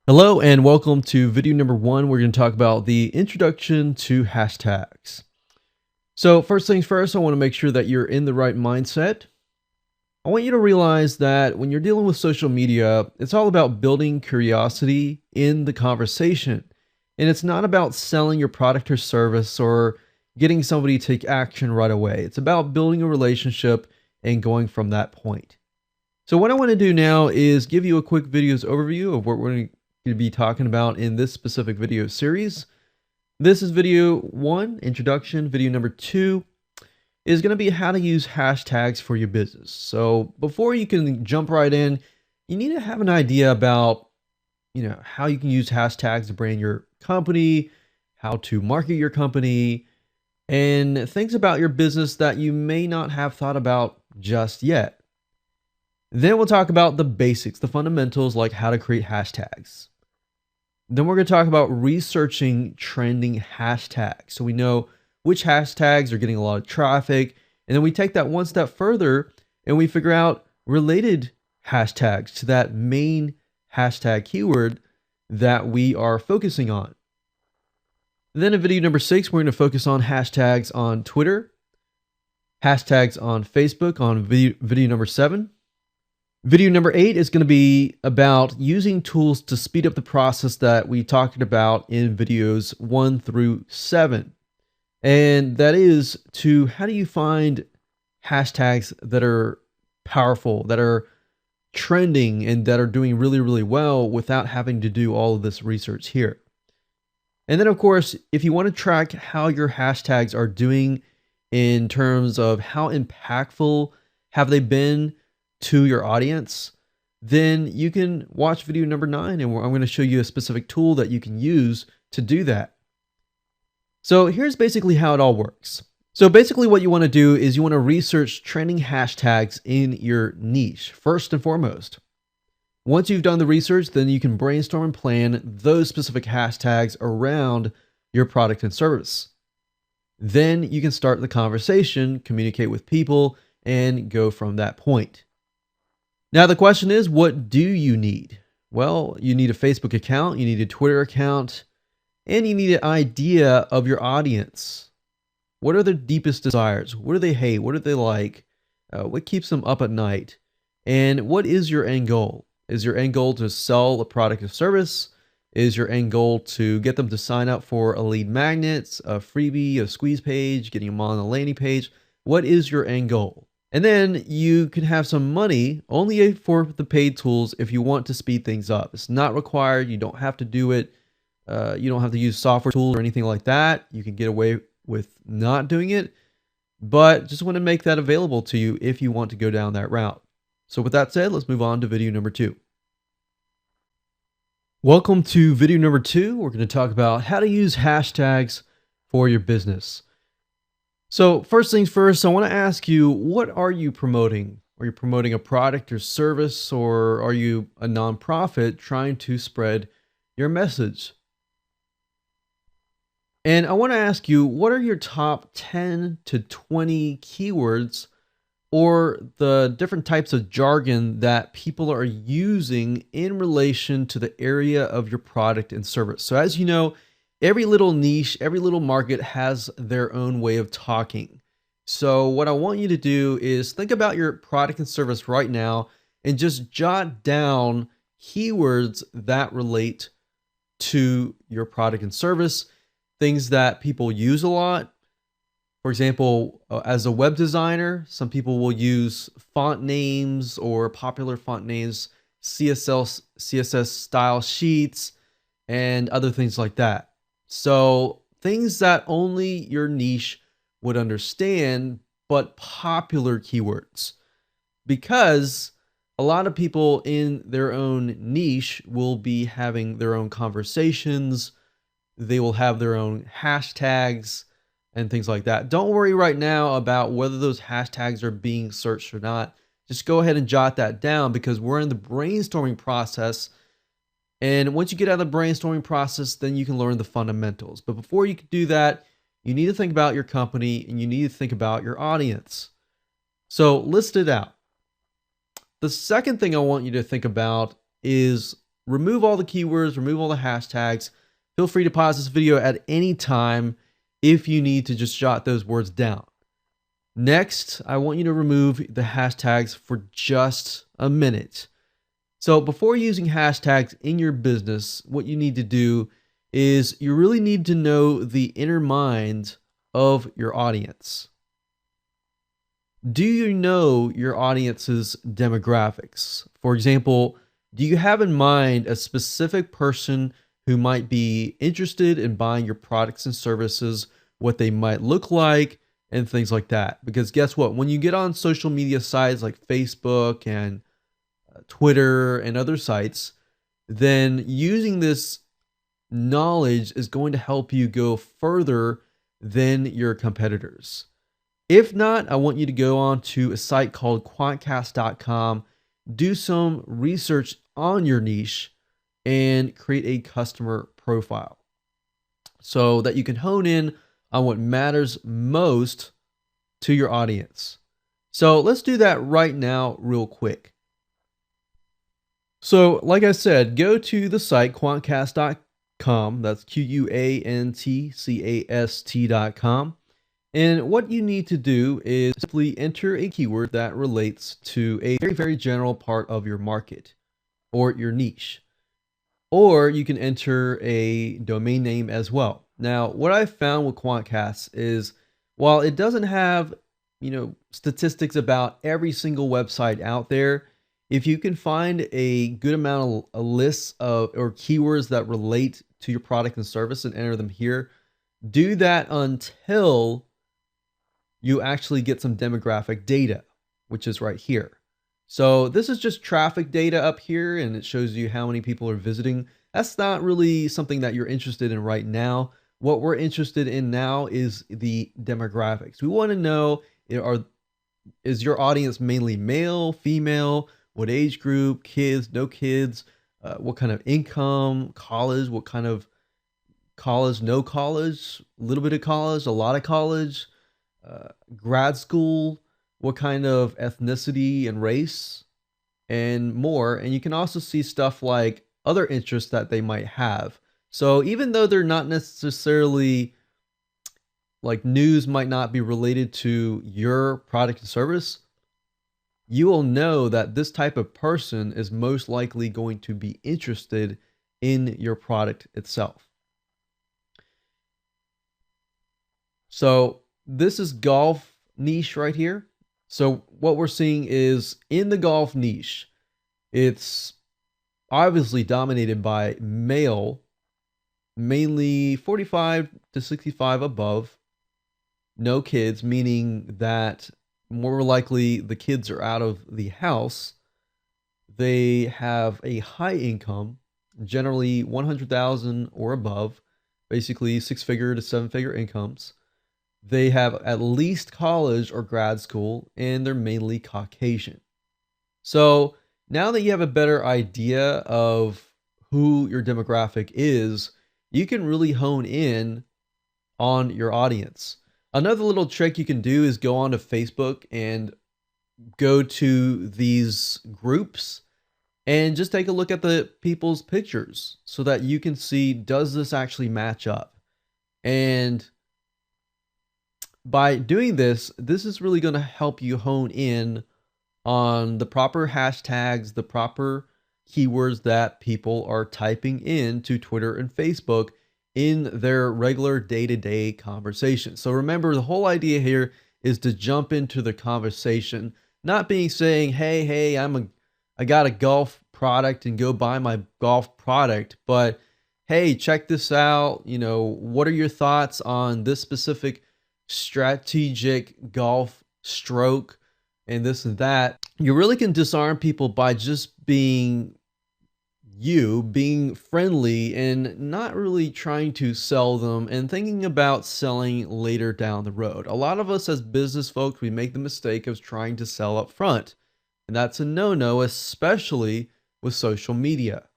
Hello and welcome to video number 1. We're going to talk about the introduction to hashtags. So first things first, I want to make sure that you're in the right mindset. I want you to realize that when you're dealing with social media, it's all about building curiosity in the conversation. And it's not about selling your product or service or getting somebody to take action right away. It's about building a relationship and going from that point. So what I want to do now is give you a quick videos overview of what we're going to be talking about in this specific video series. This is video 1, introduction. Video number 2 is going to be how to use hashtags for your business. So before you can jump right in, you need to have an idea about, how you can use hashtags to brand your company, how to market your company, and things about your business that you may not have thought about just yet. Then we'll talk about the basics, the fundamentals, like how to create hashtags. Then we're going to talk about researching trending hashtags, so we know which hashtags are getting a lot of traffic. And then we take that one step further and we figure out related hashtags to that main hashtag keyword that we are focusing on. Then in video number 6, we're going to focus on hashtags on Twitter, hashtags on Facebook on video number 7. Video number 8 is going to be about using tools to speed up the process that we talked about in videos 1 through 7. And that is how do you find hashtags that are powerful, that are trending, and that are doing really, really well without having to do all of this research here. And then, of course, if you want to track how your hashtags are doing in terms of how impactful have they been to your audience, then you can watch video number 9, and I'm going to show you a specific tool that you can use to do that. So here's basically how it all works. So basically what you want to do is you want to research trending hashtags in your niche, first and foremost. Once you've done the research, then you can brainstorm and plan those specific hashtags around your product and service. Then you can start the conversation, communicate with people, and go from that point. Now, the question is, what do you need? Well, you need a Facebook account, you need a Twitter account, and you need an idea of your audience. What are their deepest desires? What do they hate? What do they like? What keeps them up at night? And what is your end goal? Is your end goal to sell a product or service? Is your end goal to get them to sign up for a lead magnet, a freebie, a squeeze page, getting them on a landing page? What is your end goal? And then you can have some money only for the paid tools if you want to speed things up. It's not required. You don't have to do it. You don't have to use software tools or anything like that. You can get away with not doing it, but just want to make that available to you if you want to go down that route. So with that said, let's move on to video number 2. Welcome to video number 2. We're going to talk about how to use hashtags for your business. So first things first, I want to ask you, what are you promoting? Are you promoting a product or service, or are you a nonprofit trying to spread your message? And I want to ask you, what are your top 10 to 20 keywords or the different types of jargon that people are using in relation to the area of your product and service? So as you know, every little niche, every little market has their own way of talking. So what I want you to do is think about your product and service right now and just jot down keywords that relate to your product and service, things that people use a lot. For example, as a web designer, some people will use font names or popular font names, CSS style sheets, and other things like that. So things that only your niche would understand, but popular keywords, because a lot of people in their own niche will be having their own conversations. They will have their own hashtags and things like that. Don't worry right now about whether those hashtags are being searched or not. Just go ahead and jot that down, because we're in the brainstorming process. And once you get out of the brainstorming process, then you can learn the fundamentals. But before you can do that, you need to think about your company and you need to think about your audience. So list it out. The second thing I want you to think about is remove all the keywords, remove all the hashtags. Feel free to pause this video at any time if you need to just jot those words down. Next, I want you to remove the hashtags for just a minute. So before using hashtags in your business, what you need to do is you really need to know the inner mind of your audience. Do you know your audience's demographics? For example, do you have in mind a specific person who might be interested in buying your products and services, what they might look like, and things like that? Because guess what? When you get on social media sites like Facebook and Twitter and other sites, then using this knowledge is going to help you go further than your competitors. If not, I want you to go on to a site called quantcast.com, do some research on your niche, and create a customer profile so that you can hone in on what matters most to your audience. So let's do that right now real quick. So like I said, go to the site quantcast.com. That's quantcast.com. And what you need to do is simply enter a keyword that relates to a very, very general part of your market or your niche. Or you can enter a domain name as well. Now, what I found with Quantcast is while it doesn't have, statistics about every single website out there, if you can find a good amount of lists of or keywords that relate to your product and service and enter them here, do that until you actually get some demographic data, which is right here. So this is just traffic data up here, and it shows you how many people are visiting. That's not really something that you're interested in right now. What we're interested in now is the demographics. We want to know, is your audience mainly male, female, what age group, kids, no kids, what kind of income, college, what kind of college, no college, a little bit of college, a lot of college, grad school, what kind of ethnicity and race, and more. And you can also see stuff like other interests that they might have. So even though they're not necessarily like news might not be related to your product and service, you will know that this type of person is most likely going to be interested in your product itself. So this is golf niche right here. So what we're seeing is in the golf niche, it's obviously dominated by male, mainly 45 to 65 above, no kids, meaning that more likely the kids are out of the house. They have a high income, generally 100,000 or above, basically 6-figure to 7-figure incomes. They have at least college or grad school, and they're mainly Caucasian. So now that you have a better idea of who your demographic is, you can really hone in on your audience. Another little trick you can do is go onto Facebook and go to these groups and just take a look at the people's pictures so that you can see, does this actually match up? And by doing this, this is really going to help you hone in on the proper hashtags, the proper keywords that people are typing into Twitter and Facebook in their regular day-to-day conversation. So remember, the whole idea here is to jump into the conversation, not being saying, hey, I got a golf product and go buy my golf product, but hey, check this out. What are your thoughts on this specific strategic golf stroke and this and that? You really can disarm people by just being friendly and not really trying to sell them and thinking about selling later down the road. A lot of us as business folks, we make the mistake of trying to sell up front, and that's a no-no, especially with social media.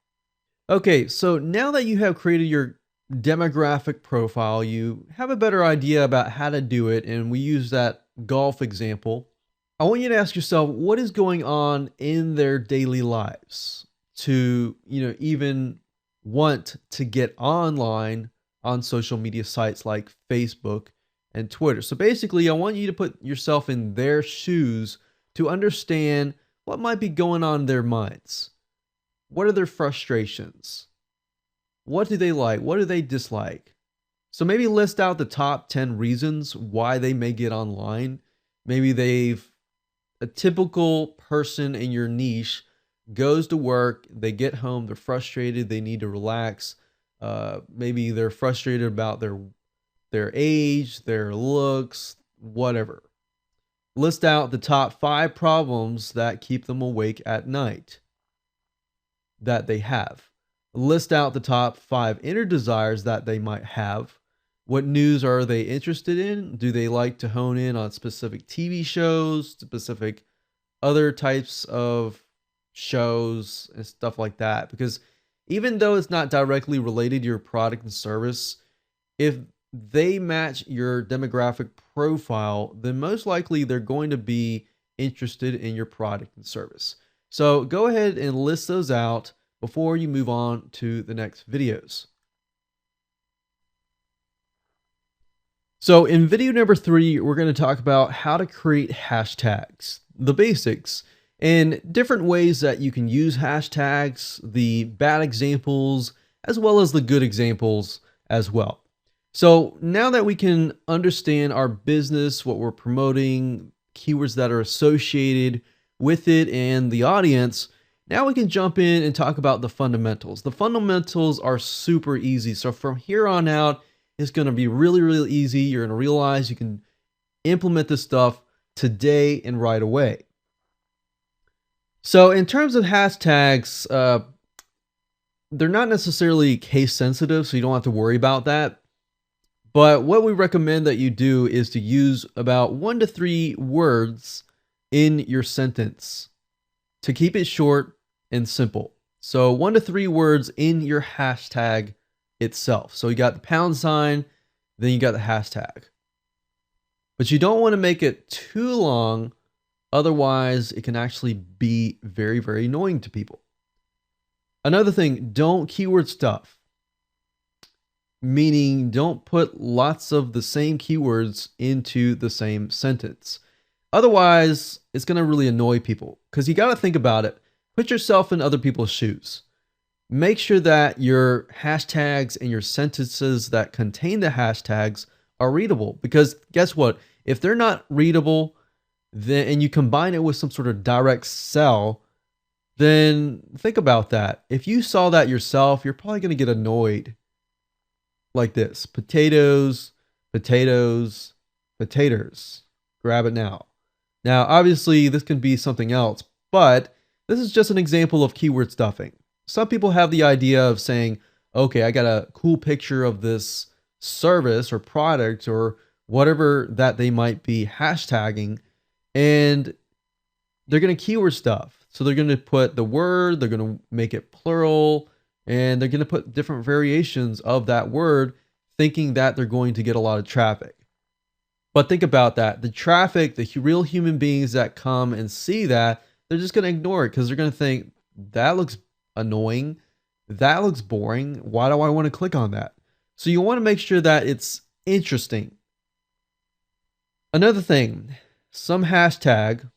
Okay, so now that you have created your demographic profile, you have a better idea about how to do it, and we use that golf example. I want you to ask yourself, what is going on in their daily lives? to, even want to get online on social media sites like Facebook and Twitter. So basically, I want you to put yourself in their shoes to understand what might be going on in their minds. What are their frustrations? What do they like? What do they dislike? So maybe list out the top 10 reasons why they may get online. Maybe a typical person in your niche goes to work, they get home, they're frustrated, they need to relax. Maybe they're frustrated about their age, their looks, whatever. List out the top 5 problems that keep them awake at night that they have. List out the top 5 inner desires that they might have. What news are they interested in? Do they like to hone in on specific TV shows, specific other types of shows and stuff like that? Because even though it's not directly related to your product and service, if they match your demographic profile, then most likely they're going to be interested in your product and service. So go ahead and list those out before you move on to the next videos. So in video number 3, we're going to talk about how to create hashtags, the basics, and different ways that you can use hashtags, the bad examples, as well as the good examples as well. So now that we can understand our business, what we're promoting, keywords that are associated with it and the audience, now we can jump in and talk about the fundamentals. The fundamentals are super easy. So from here on out, it's going to be really, really easy. You're going to realize you can implement this stuff today and right away. So in terms of hashtags, they're not necessarily case sensitive, so you don't have to worry about that. But what we recommend that you do is to use about 1 to 3 words in your sentence to keep it short and simple. So 1 to 3 words in your hashtag itself. So you got the pound sign, then you got the hashtag. But you don't want to make it too long, otherwise it can actually be very, very annoying to people. Another thing, don't keyword stuff. Meaning don't put lots of the same keywords into the same sentence. Otherwise, it's going to really annoy people, because you got to think about it. Put yourself in other people's shoes. Make sure that your hashtags and your sentences that contain the hashtags are readable, because guess what? If they're not readable, then and you combine it with some sort of direct sell, then think about that. If you saw that yourself, you're probably going to get annoyed. Like this: potatoes, potatoes, potatoes. Grab it now. Now, obviously, this can be something else, but this is just an example of keyword stuffing. Some people have the idea of saying, okay, I got a cool picture of this service or product or whatever that they might be hashtagging, and they're going to keyword stuff. So they're going to put the word, they're going to make it plural, and they're going to put different variations of that word, thinking that they're going to get a lot of traffic. But think about that. The traffic, the real human beings that come and see that, they're just going to ignore it, because they're going to think, that looks annoying. That looks boring. Why do I want to click on that? So you want to make sure that it's interesting. Another thing, some hashtag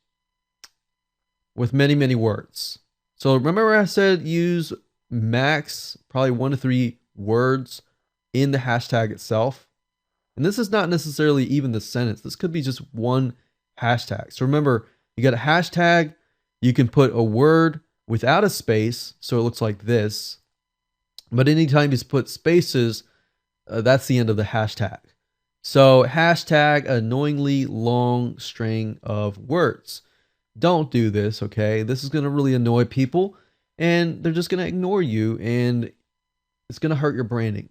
with many, many words. So remember I said use max probably 1 to 3 words in the hashtag itself. And this is not necessarily even the sentence. This could be just one hashtag. So remember, you got a hashtag, you can put a word without a space, so it looks like this. But anytime you put spaces, that's the end of the hashtag. So hashtag annoyingly long string of words. Don't do this, okay? This is going to really annoy people, and they're just going to ignore you, and it's going to hurt your branding.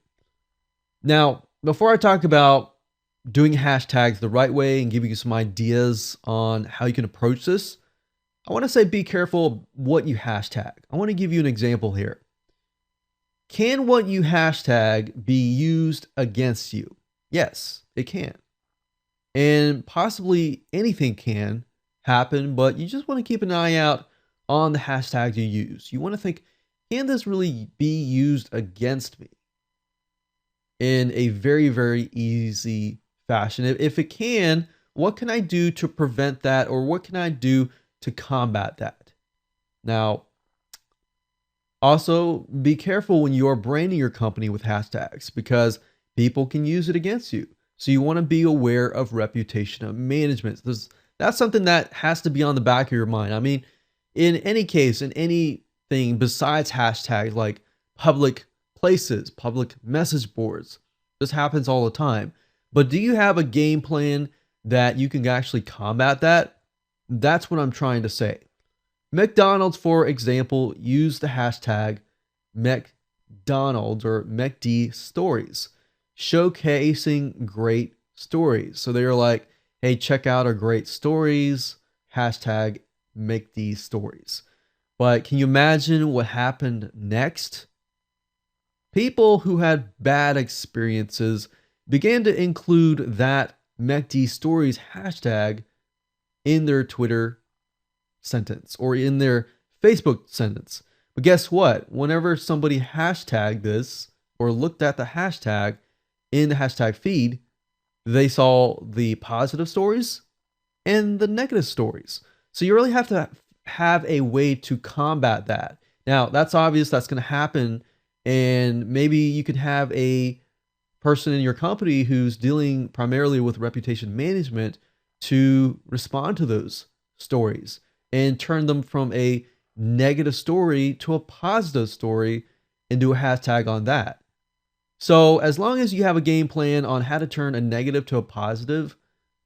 Now, before I talk about doing hashtags the right way and giving you some ideas on how you can approach this, I want to say be careful what you hashtag. I want to give you an example here. Can what you hashtag be used against you? Yes, it can. And possibly anything can happen, but you just want to keep an eye out on the hashtags you use. You want to think, can this really be used against me in a very, very easy fashion? If it can, what can I do to prevent that, or what can I do to combat that? Now, also be careful when you are branding your company with hashtags because people can use it against you. So you want to be aware of reputation management. That's something that has to be on the back of your mind. I mean, in any case, in anything besides hashtags like public places, public message boards, this happens all the time. But do you have a game plan that you can actually combat that? That's what I'm trying to say. McDonald's, for example, used the hashtag McDonald's or McD stories, showcasing great stories. So they were like, hey, check out our great stories, hashtag McD stories. But can you imagine what happened next? People who had bad experiences began to include that McD stories hashtag in their Twitter sentence or in their Facebook sentence. But guess what? Whenever somebody hashtagged this or looked at the hashtag in the hashtag feed, they saw the positive stories and the negative stories. So you really have to have a way to combat that. Now, that's obvious that's going to happen, and maybe you could have a person in your company who's dealing primarily with reputation management to respond to those stories and turn them from a negative story to a positive story and do a hashtag on that. So as long as you have a game plan on how to turn a negative to a positive,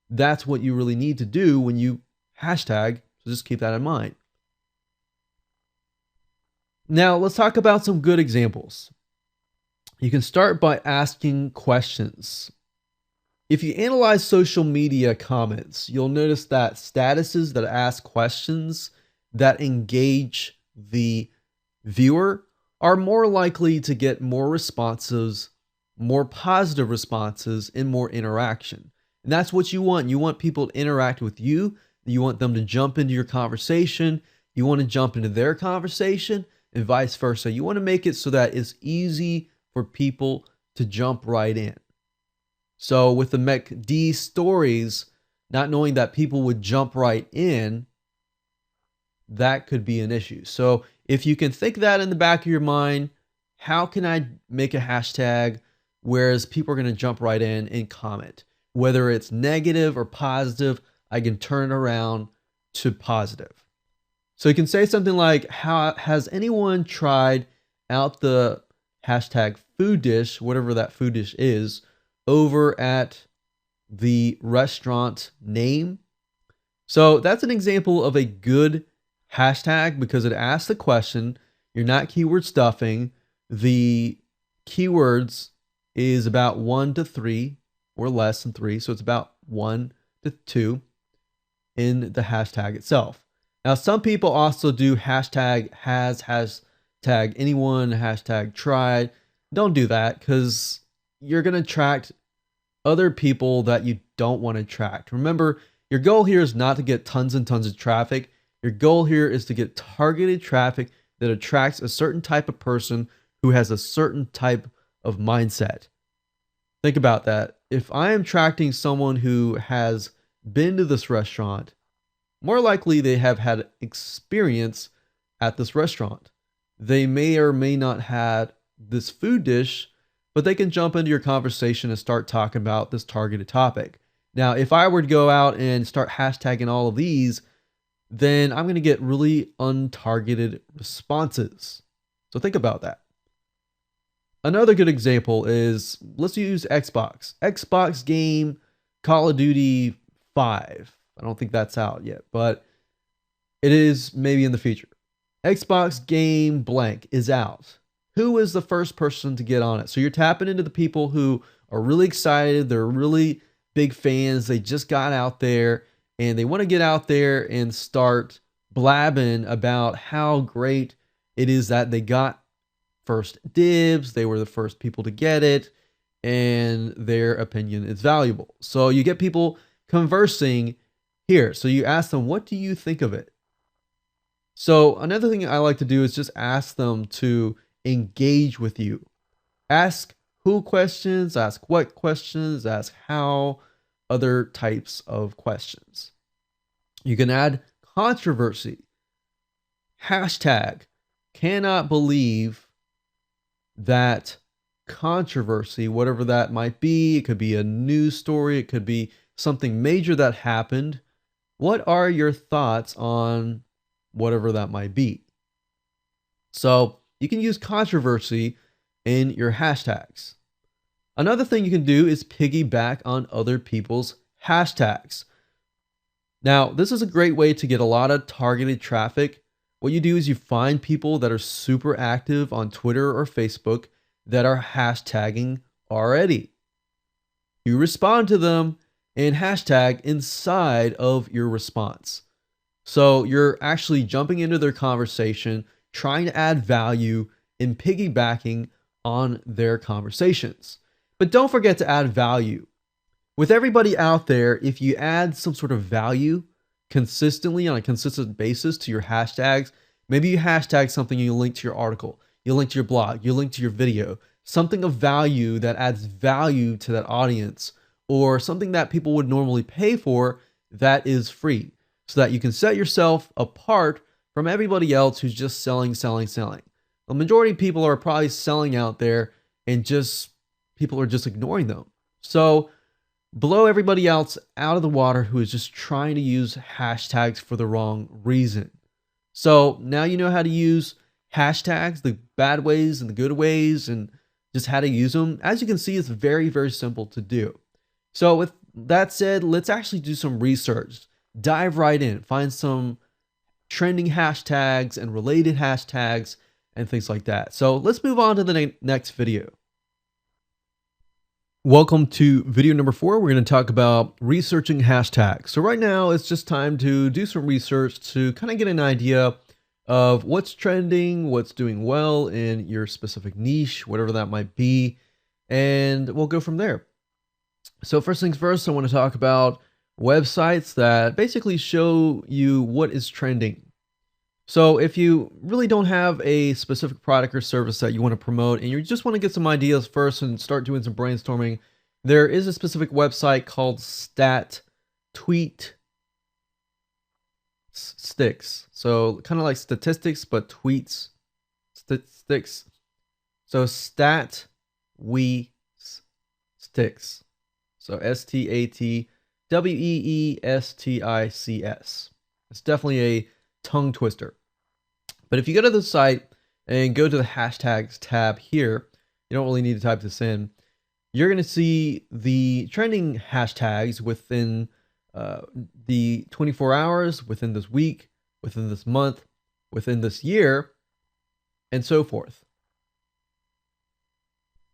that's what you really need to do when you hashtag. So just keep that in mind. Now let's talk about some good examples. You can start by asking questions. If you analyze social media comments, you'll notice that statuses that ask questions that engage the viewer are more likely to get more responses, more positive responses, and more interaction. And that's what you want. You want people to interact with you. You want them to jump into your conversation. You want to jump into their conversation and vice versa. You want to make it so that it's easy for people to jump right in. So with the McD stories, not knowing that people would jump right in, that could be an issue. So if you can think that in the back of your mind, how can I make a hashtag whereas people are going to jump right in and comment? Whether it's negative or positive, I can turn it around to positive. So you can say something like, "How has anyone tried out the hashtag food dish, whatever that food dish is, over at the restaurant name?" So that's an example of a good hashtag because it asks the question. You're not keyword stuffing. The keywords is about 1 to 3 or less than 3. So it's about 1 to 2 in the hashtag itself. Now, some people also do hashtag has, hashtag anyone, hashtag tried. Don't do that because you're going to attract other people that you don't want to attract. Remember, your goal here is not to get tons and tons of traffic. Your goal here is to get targeted traffic that attracts a certain type of person who has a certain type of mindset. Think about that. If I am attracting someone who has been to this restaurant, more likely they have had experience at this restaurant. They may or may not have this food dish, but they can jump into your conversation and start talking about this targeted topic. Now, if I were to go out and start hashtagging all of these, then I'm going to get really untargeted responses. So think about that. Another good example is, let's use Xbox. Xbox game Call of Duty 5. I don't think that's out yet, but it is maybe in the future. Xbox game blank is out. Who is the first person to get on it? So you're tapping into the people who are really excited. They're really big fans. They just got out there and they want to get out there and start blabbing about how great it is that they got first dibs. They were the first people to get it and their opinion is valuable. So you get people conversing here. So you ask them, what do you think of it? So another thing I like to do is just ask them to engage with you. Ask who questions, ask what questions, ask how, other types of questions. You can add controversy. Hashtag cannot believe that controversy, whatever that might be. It could be a news story, it could be something major that happened. What are your thoughts on whatever that might be? So you can use controversy in your hashtags. Another thing you can do is piggyback on other people's hashtags. Now, this is a great way to get a lot of targeted traffic. What you do is you find people that are super active on Twitter or Facebook that are hashtagging already. You respond to them and hashtag inside of your response. So you're actually jumping into their conversation, trying to add value and piggybacking on their conversations. But don't forget to add value. With everybody out there, if you add some sort of value consistently on a consistent basis to your hashtags, maybe you hashtag something and you link to your article, you link to your blog, you link to your video, something of value that adds value to that audience, or something that people would normally pay for that is free, so that you can set yourself apart from everybody else who's just selling. The majority of people are probably selling out there and just people are just ignoring them. So blow everybody else out of the water who is just trying to use hashtags for the wrong reason. So now you know how to use hashtags, the bad ways and the good ways, and just how to use them. As you can see, it's very, very simple to do. So with that said, let's actually do some research. Dive right in, find some trending hashtags and related hashtags and things like that. So let's move on to the next video. Welcome to video number 4. We're going to talk about researching hashtags. So right now it's just time to do some research to kind of get an idea of what's trending, what's doing well in your specific niche, whatever that might be, and we'll go from there. So first things first, I want to talk about websites that basically show you what is trending. So if you really don't have a specific product or service that you want to promote and you just want to get some ideas first and start doing some brainstorming, there is a specific website called Tweet Sticks. So kind of like statistics, but tweets, sticks. So Sticks. So StatWeestics. It's definitely a tongue twister. But if you go to the site and go to the hashtags tab here, you don't really need to type this in. You're going to see the trending hashtags within the 24 hours, within this week, within this month, within this year, and so forth.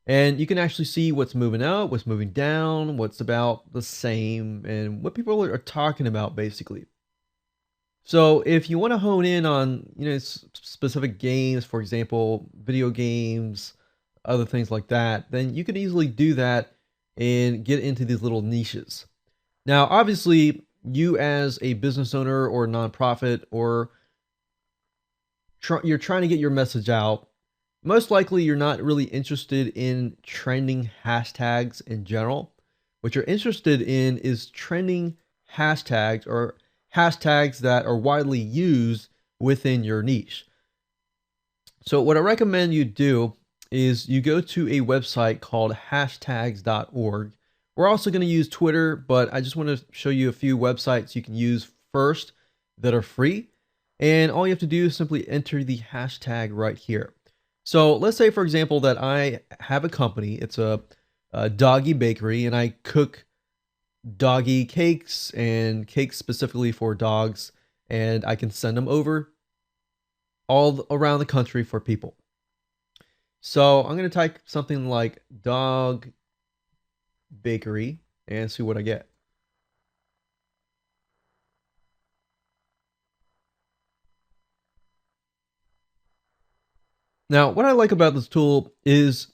And you can actually see what's moving out, what's moving down, what's about the same, and what people are talking about basically. So if you want to hone in on, specific games, for example, video games, other things like that, then you can easily do that and get into these little niches. Now, obviously, you as a business owner or nonprofit, or you're trying to get your message out, most likely you're not really interested in trending hashtags in general. What you're interested in is trending hashtags or hashtags that are widely used within your niche. So what I recommend you do is you go to a website called hashtags.org. We're also going to use Twitter, but I just want to show you a few websites you can use first that are free. And all you have to do is simply enter the hashtag right here. So let's say, for example, that I have a company. It's a doggy bakery, and I cook doggy cakes and cakes specifically for dogs, and I can send them over all around the country for people. So I'm going to type something like dog bakery and see what I get. Now, what I like about this tool is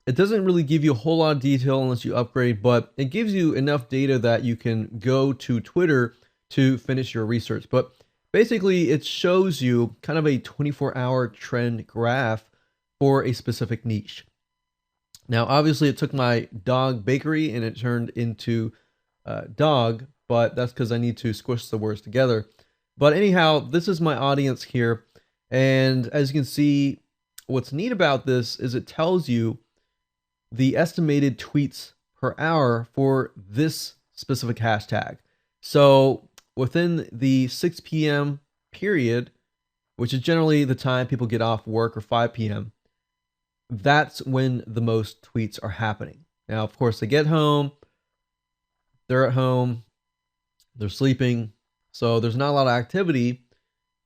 it doesn't really give you a whole lot of detail unless you upgrade, but it gives you enough data that you can go to Twitter to finish your research. But Basically, it shows you kind of a 24-hour trend graph for a specific niche. Now, obviously, it took my dog bakery and it turned into dog, but that's because I need to squish the words together. But anyhow, this is my audience here. And as you can see, what's neat about this is it tells you the estimated tweets per hour for this specific hashtag. So within the 6 p.m. period, which is generally the time people get off work, or 5 p.m., that's when the most tweets are happening. Now, of course, they get home, they're at home, they're sleeping, so there's not a lot of activity.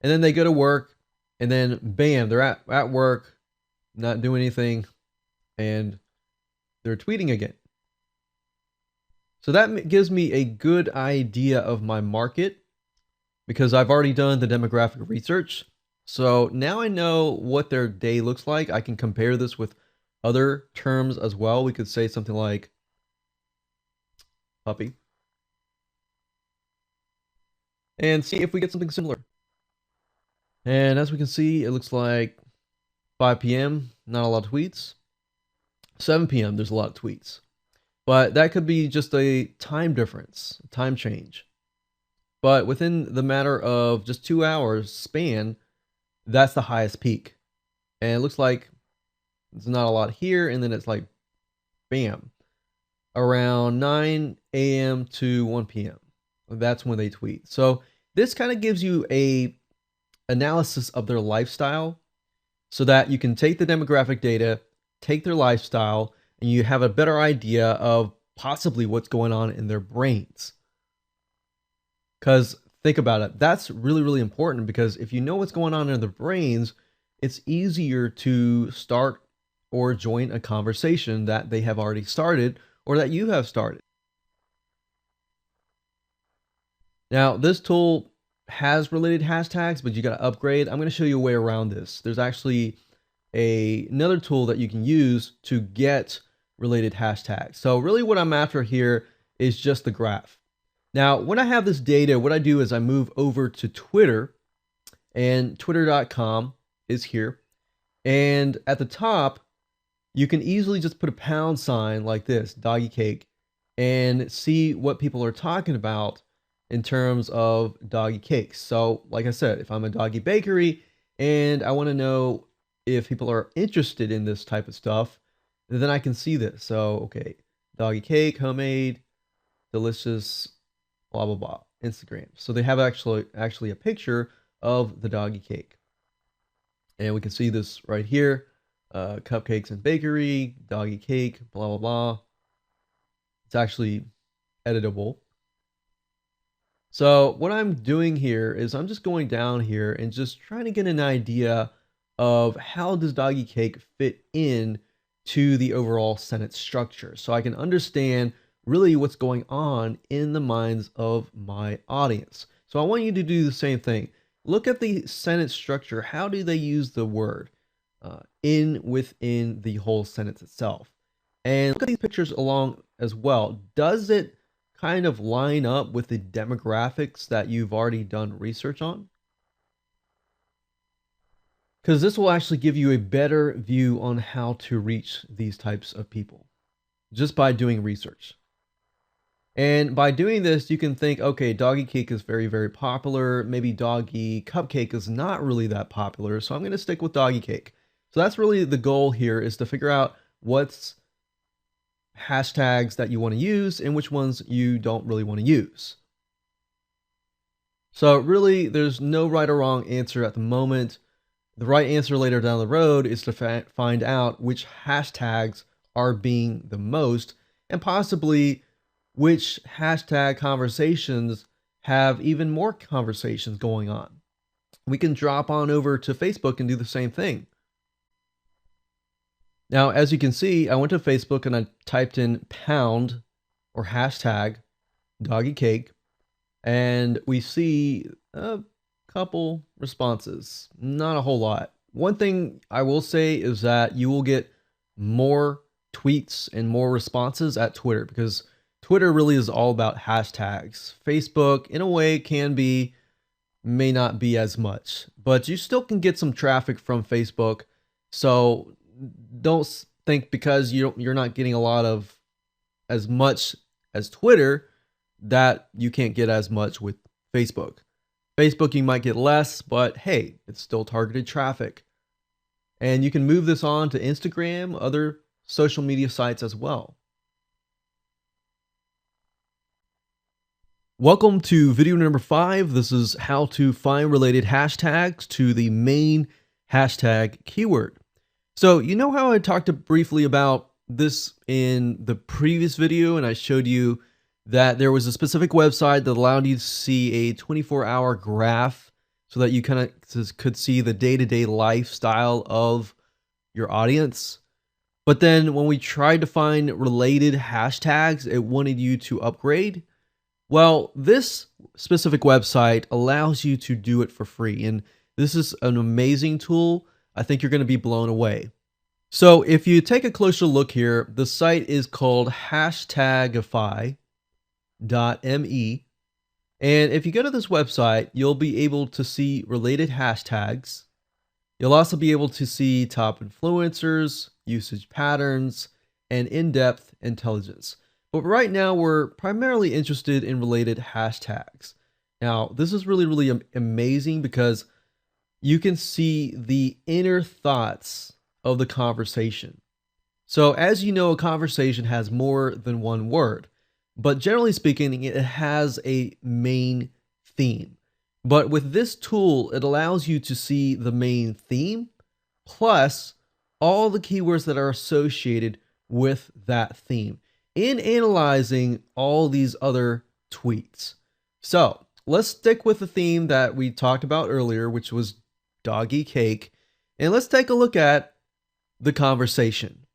And then they go to work, and then bam, they're at work, not doing anything, and they're tweeting again. So that gives me a good idea of my market because I've already done the demographic research. So now I know what their day looks like. I can compare this with other terms as well. We could say something like puppy and see if we get something similar. And as we can see, it looks like 5 p.m., not a lot of tweets. 7 p.m., there's a lot of tweets. But that could be just a time difference, a time change. But within the matter of just 2 hours span, that's the highest peak. And it looks like there's not a lot here, and then it's like, bam, around 9 a.m. to 1 p.m. That's when they tweet. So this kind of gives you a analysis of their lifestyle so that you can take the demographic data, take their lifestyle, and you have a better idea of possibly what's going on in their brains. Because think about it, that's really, really important, because if you know what's going on in their brains, it's easier to start or join a conversation that they have already started or that you have started. Now, this tool has related hashtags, but you got to upgrade. I'm going to show you a way around this. There's actually another tool that you can use to get related hashtags. So really what I'm after here is just the graph. Now, when I have this data, what I do is I move over to Twitter, and twitter.com is here. And at the top, you can easily just put a pound sign like this, doggy cake, and see what people are talking about in terms of doggy cakes. So like I said, if I'm a doggy bakery and I want to know if people are interested in this type of stuff, then I can see this. So, okay, doggy cake, homemade, delicious, blah, blah, blah, Instagram. So they have actually a picture of the doggy cake. And we can see this right here, cupcakes and bakery, doggy cake, blah, blah, blah. It's actually editable. So what I'm doing here is I'm just going down here and just trying to get an idea of how does doggy cake fit in to the overall sentence structure, so I can understand really what's going on in the minds of my audience. So I want you to do the same thing. Look at the sentence structure. How do they use the word within the whole sentence itself? And look at these pictures along as well. Does it kind of line up with the demographics that you've already done research on? Because this will actually give you a better view on how to reach these types of people just by doing research. And by doing this, you can think, okay, doggy cake is very, very popular. Maybe doggy cupcake is not really that popular, so I'm going to stick with doggy cake. So that's really the goal here, is to figure out what's hashtags that you want to use and which ones you don't really want to use. So really, there's no right or wrong answer at the moment. The right answer later down the road is to find out which hashtags are being the most, and possibly which hashtag conversations have even more conversations going on. We can drop on over to Facebook and do the same thing. Now, as you can see, I went to Facebook and I typed in pound or hashtag doggy cake, and we see a couple responses, not a whole lot. One thing I will say is that you will get more tweets and more responses at Twitter, because Twitter really is all about hashtags. Facebook, in a way, can be may not be as much, but you still can get some traffic from Facebook. So don't think because you're not getting a lot of as much as Twitter that you can't get as much with Facebook. Facebook, you might get less, but hey, it's still targeted traffic. And you can move this on to Instagram, other social media sites as well. Welcome to video number 5. This is how to find related hashtags to the main hashtag keyword. So you know how I talked briefly about this in the previous video, and I showed you that there was a specific website that allowed you to see a 24-hour graph so that you kind of could see the day-to-day lifestyle of your audience. But then when we tried to find related hashtags, it wanted you to upgrade. Well, this specific website allows you to do it for free, and this is an amazing tool. I think you're going to be blown away. So if you take a closer look here, the site is called Hashtagify.me. And if you go to this website, you'll be able to see related hashtags. You'll also be able to see top influencers, usage patterns, and in-depth intelligence. But right now, we're primarily interested in related hashtags. Now, this is really amazing because you can see the inner thoughts of the conversation. So as you know, a conversation has more than one word, but generally speaking, it has a main theme. But with this tool, it allows you to see the main theme plus all the keywords that are associated with that theme in analyzing all these other tweets. So let's stick with the theme that we talked about earlier, which was doggy cake. And let's take a look at the conversation.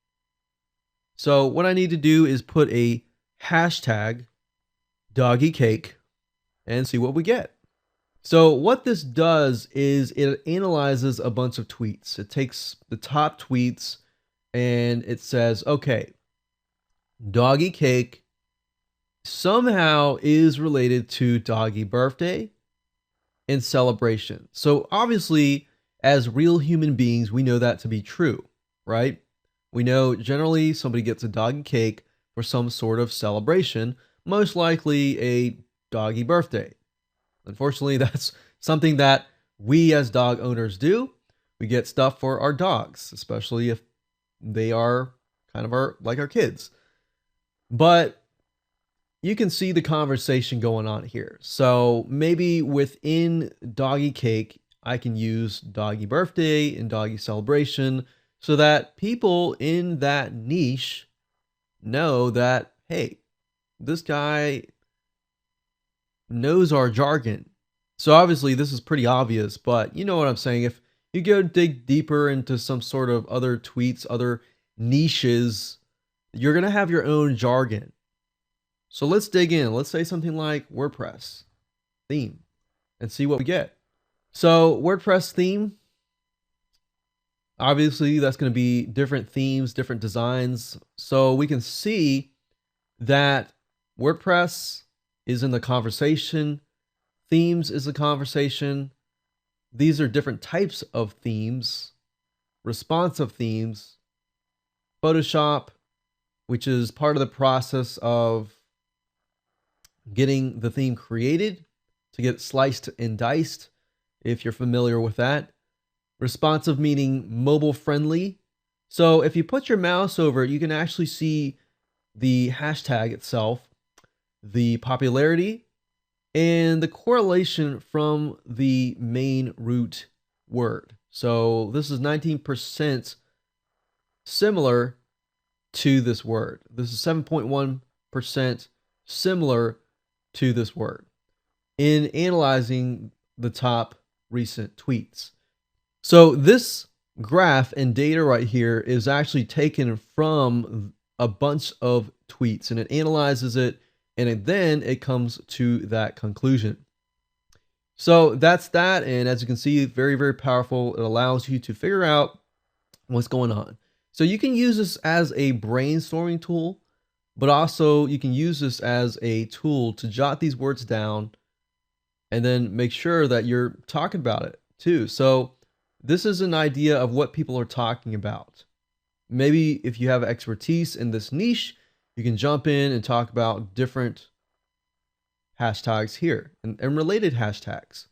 So what I need to do is put a hashtag doggy cake and see what we get. So what this does is it analyzes a bunch of tweets. It takes the top tweets and it says, okay, doggy cake somehow is related to doggy birthday and celebration. So obviously, as real human beings, we know that to be true, right? We know generally somebody gets a doggy cake for some sort of celebration, most likely a doggy birthday. Unfortunately, that's something that we as dog owners do. We get stuff for our dogs, especially if they are kind of like our kids. But you can see the conversation going on here. So maybe within doggy cake, I can use doggy birthday and doggy celebration so that people in that niche know that, hey, this guy knows our jargon. So obviously this is pretty obvious, but you know what I'm saying. If you go dig deeper into some sort of other tweets, other niches, you're going to have your own jargon. So let's dig in. Let's say something like WordPress theme and see what we get. So WordPress theme, obviously that's going to be different themes, different designs. So we can see that WordPress is in the conversation. Themes is the conversation. These are different types of themes, responsive themes, Photoshop, which is part of the process of getting the theme created to get sliced and diced, if you're familiar with that. Responsive meaning mobile friendly. So if you put your mouse over it, you can actually see the hashtag itself, the popularity, and the correlation from the main root word. So this is 19% similar to this word. This is 7.1% similar to this word in analyzing the top recent tweets. So this graph and data right here is actually taken from a bunch of tweets and it analyzes it, and then it comes to that conclusion. So that's that. And as you can see, very powerful. It allows you to figure out what's going on. So you can use this as a brainstorming tool, but also you can use this as a tool to jot these words down and then make sure that you're talking about it too. So this is an idea of what people are talking about. Maybe if you have expertise in this niche, you can jump in and talk about different hashtags here and related hashtags.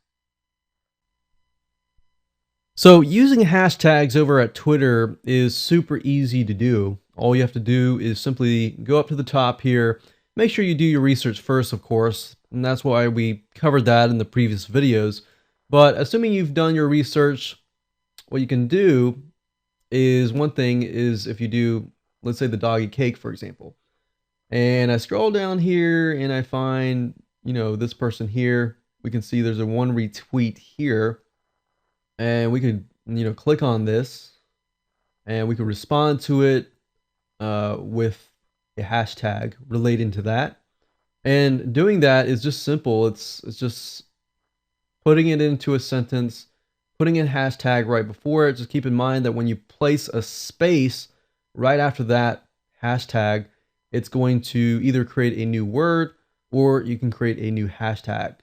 So using hashtags over at Twitter is super easy to do. All you have to do is simply go up to the top here. Make sure you do your research first, of course, and that's why we covered that in the previous videos. But assuming you've done your research, what you can do is, one thing is, if you do, let's say the doggy cake, for example, and I scroll down here and I find, this person here, we can see there's a one retweet here, and we could, click on this and we could respond to it with a hashtag relating to that. And doing that is just simple. It's just putting it into a sentence, putting in hashtag right before it. Just keep in mind that when you place a space right after that hashtag, it's going to either create a new word or you can create a new hashtag.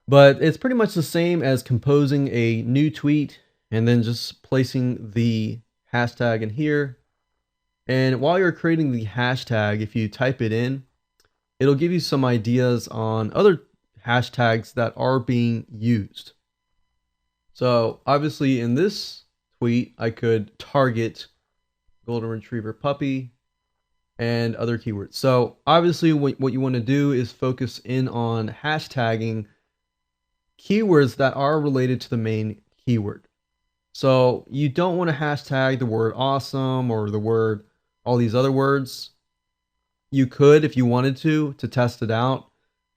But it's pretty much the same as composing a new tweet and then just placing the hashtag in here. And while you're creating the hashtag, if you type it in, it'll give you some ideas on other hashtags that are being used. So obviously in this tweet, I could target golden retriever puppy and other keywords. So obviously what you want to do is focus in on hashtagging keywords that are related to the main keyword. So you don't want to hashtag the word awesome or the word all these other words. You could if you wanted to test it out.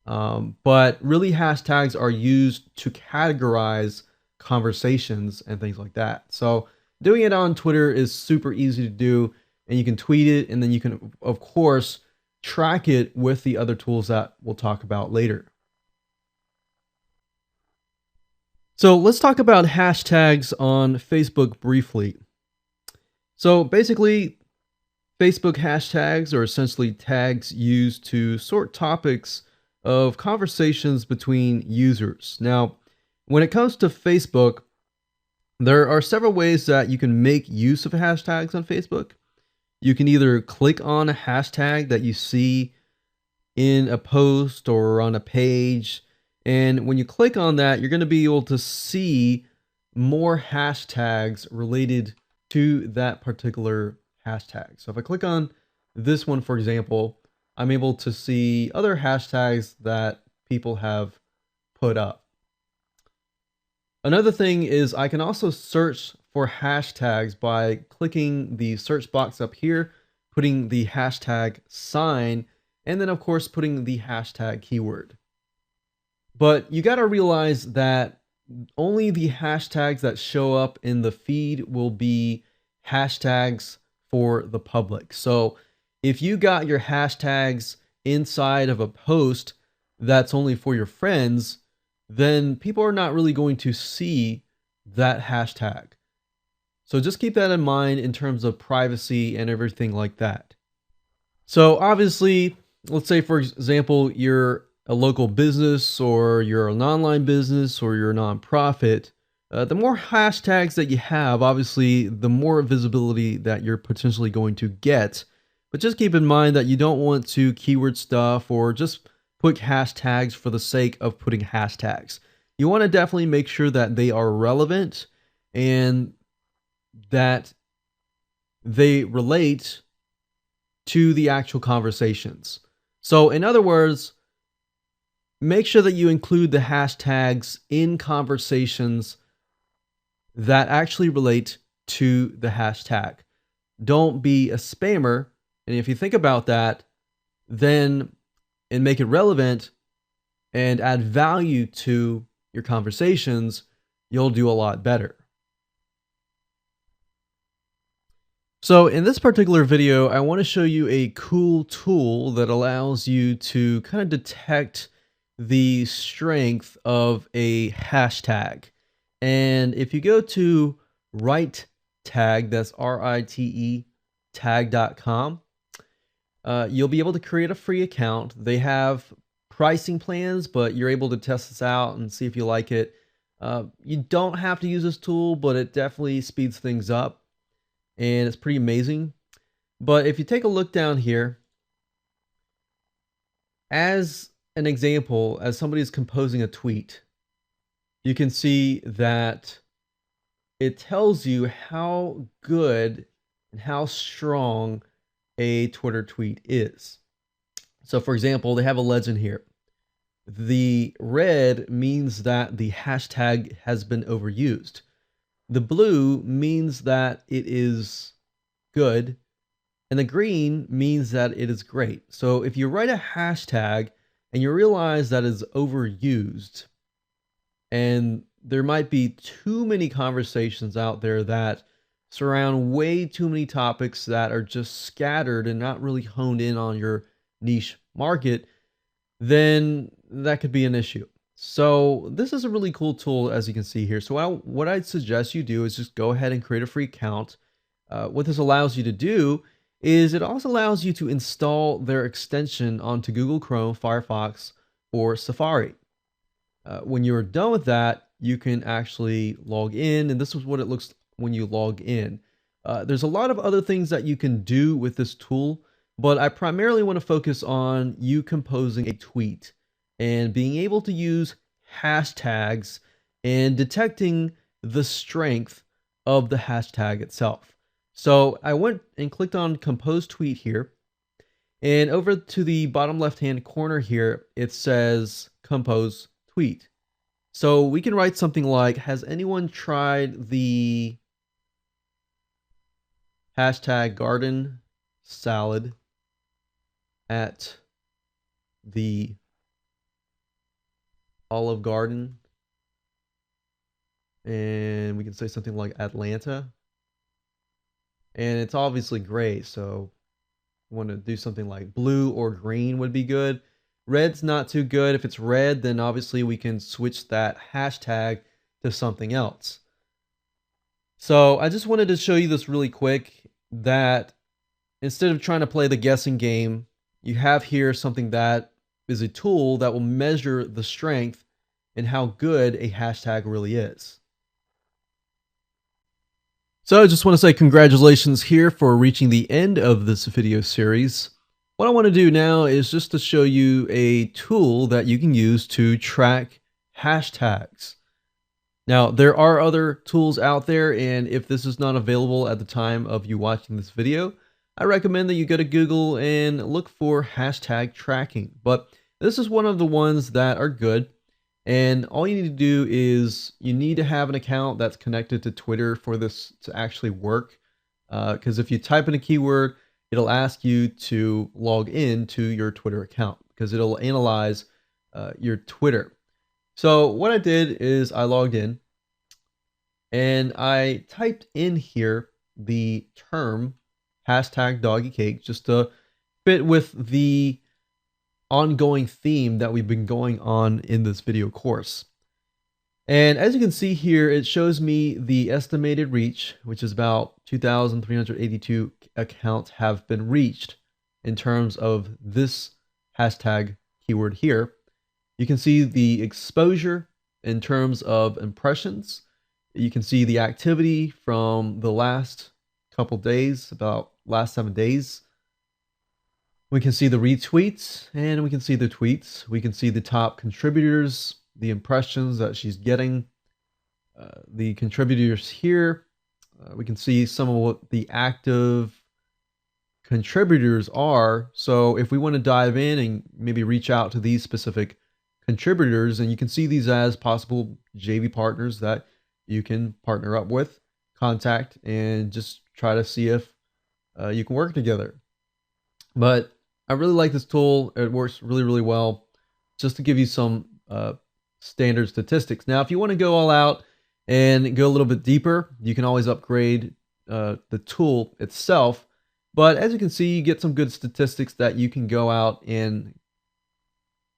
But really hashtags are used to categorize conversations and things like that. So doing it on Twitter is super easy to do, and you can tweet it, and then you can, of course, track it with the other tools that we'll talk about later. So let's talk about hashtags on Facebook briefly. So basically, Facebook hashtags are essentially tags used to sort topics of conversations between users. Now, when it comes to Facebook, there are several ways that you can make use of hashtags on Facebook. You can either click on a hashtag that you see in a post or on a page, and when you click on that, you're going to be able to see more hashtags related to that particular hashtag. So if I click on this one, for example, I'm able to see other hashtags that people have put up. Another thing is I can also search for hashtags by clicking the search box up here, putting the hashtag sign, and then of course putting the hashtag keyword. But you got to realize that only the hashtags that show up in the feed will be hashtags for the public. So if you got your hashtags inside of a post that's only for your friends, then people are not really going to see that hashtag. So just keep that in mind in terms of privacy and everything like that. So obviously, let's say for example, you're a local business or you're an online business or you're a nonprofit. The more hashtags that you have, obviously, the more visibility that you're potentially going to get. But just keep in mind that you don't want to keyword stuff or just put hashtags for the sake of putting hashtags. You want to definitely make sure that they are relevant and that they relate to the actual conversations. So in other words, make sure that you include the hashtags in conversations that actually relate to the hashtag. Don't be a spammer. And if you think about that, then and make it relevant and add value to your conversations, you'll do a lot better. So in this particular video, I want to show you a cool tool that allows you to kind of detect the strength of a hashtag. And if you go to RiteTag, that's RITE tag.com, you'll be able to create a free account. They have pricing plans, but you're able to test this out and see if you like it. You don't have to use this tool, but it definitely speeds things up, and it's pretty amazing. But if you take a look down here, as an example, as somebody is composing a tweet, you can see that it tells you how good and how strong a Twitter tweet is. So for example, they have a legend here. The red means that the hashtag has been overused. The blue means that it is good, and the green means that it is great. So if you write a hashtag and you realize that it's overused, and there might be too many conversations out there that surround way too many topics that are just scattered and not really honed in on your niche market, then that could be an issue. So this is a really cool tool, as you can see here. So what I'd suggest you do is just go ahead and create a free account. What this allows you to do is it also allows you to install their extension onto Google Chrome, Firefox, or Safari. When you're done with that, you can actually log in, and this is what it looks when you log in. There's a lot of other things that you can do with this tool, but I primarily want to focus on you composing a tweet and being able to use hashtags and detecting the strength of the hashtag itself. So I went and clicked on compose tweet here, and over to the bottom left hand corner here, it says compose tweet. So we can write something like, has anyone tried the hashtag garden salad at the Olive Garden? And we can say something like Atlanta. And it's obviously gray, so want to do something like blue or green would be good. Red's not too good. If it's red, then obviously we can switch that hashtag to something else. So I just wanted to show you this really quick, that instead of trying to play the guessing game, you have here something that is a tool that will measure the strength and how good a hashtag really is. So I just want to say congratulations here for reaching the end of this video series. What I want to do now is just to show you a tool that you can use to track hashtags. Now, there are other tools out there, and if this is not available at the time of you watching this video, I recommend that you go to Google and look for hashtag tracking. But this is one of the ones that are good. And all you need to do is you need to have an account that's connected to Twitter for this to actually work. Because if you type in a keyword, it'll ask you to log in to your Twitter account because it'll analyze your Twitter. So what I did is I logged in and I typed in here the term hashtag doggy cake just to fit with the ongoing theme that we've been going on in this video course. And as you can see here, it shows me the estimated reach, which is about 2,382 accounts have been reached in terms of this hashtag keyword here. You can see the exposure in terms of impressions. You can see the activity from the last couple days, about last 7 days. We can see the retweets and we can see the tweets. We can see the top contributors, the impressions that she's getting, the contributors here. We can see some of what the active contributors are. So if we want to dive in and maybe reach out to these specific contributors, and you can see these as possible JV partners that you can partner up with, contact, and just try to see if you can work together. But I really like this tool. It works really, really well. Just to give you some standard statistics. Now, if you want to go all out and go a little bit deeper, you can always upgrade the tool itself. But as you can see, you get some good statistics that you can go out and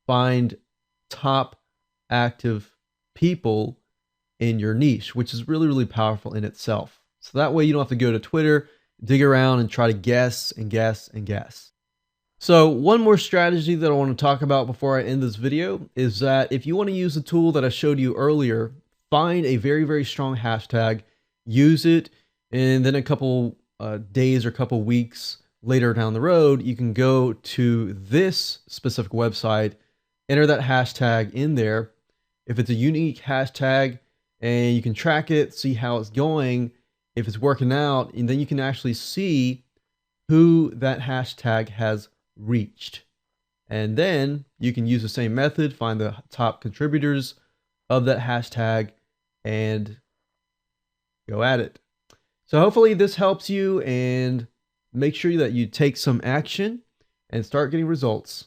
find top active people in your niche, which is really, really powerful in itself. So that way you don't have to go to Twitter, dig around and try to guess and guess and guess. So one more strategy that I want to talk about before I end this video is that if you want to use the tool that I showed you earlier, find a very, very strong hashtag, use it, and then a couple days or couple weeks later down the road, you can go to this specific website, enter that hashtag in there. If it's a unique hashtag and you can track it, see how it's going, if it's working out, and then you can actually see who that hashtag has reached. And then you can use the same method, find the top contributors of that hashtag and go at it. So hopefully this helps you, and make sure that you take some action and start getting results.